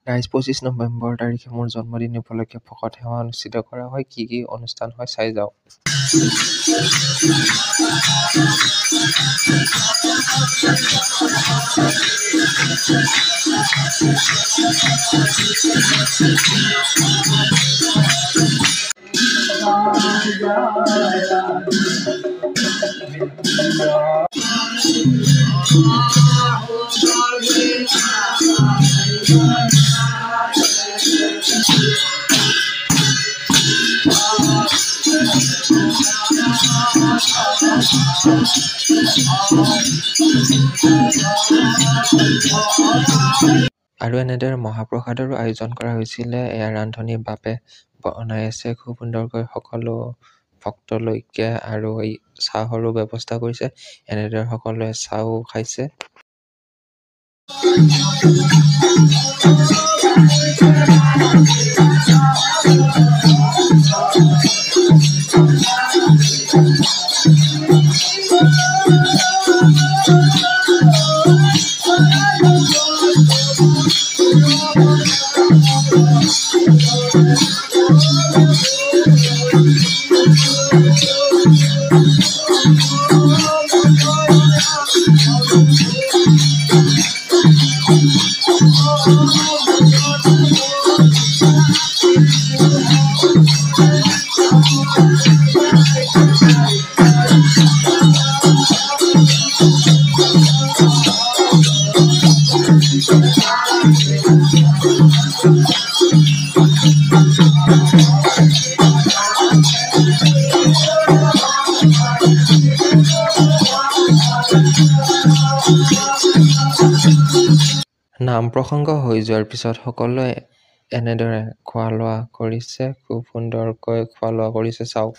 Guys 25 November তাৰিখে মোৰ জন্মদিন উপলক্ষে ভকত সেৱা অনুষ্ঠিত কৰা হয়। কি অনুষ্ঠান হয় চাই যাওক। আৰু এনেদৰে মহাপ্ৰসাদৰো আয়োজন কৰা হৈছিলে। এয়া ৰান্ধনি বাপে বনাই আছে খুব সুন্দৰকৈ সকলো ভক্তলৈকে আৰু এই চাহৰো ব্যৱস্থা কৰিছে। এনেদৰে সকলোৱে চাহও খাইছে। নাম প্ৰসংগ হৈ যোৱাৰ পিছত সকলোৱে এনেদৰে খোৱা লোৱা কৰিছে। খুব সুন্দৰকৈ খোৱা লোৱা কৰিছে চাওক।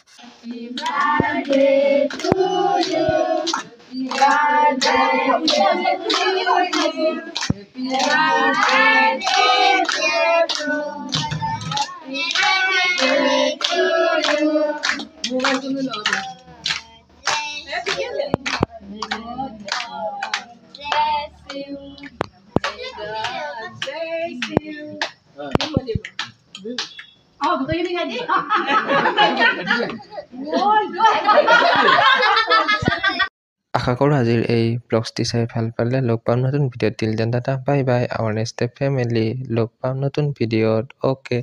আশা কৰোঁ আজিৰ এই ব্লগটি চাই ভাল পালে। লগ পাম নতুন ভিডিঅ'ত। Till then tata bye bye our next family. লগ পাম নতুন ভিডিঅ'ত। অ'কে।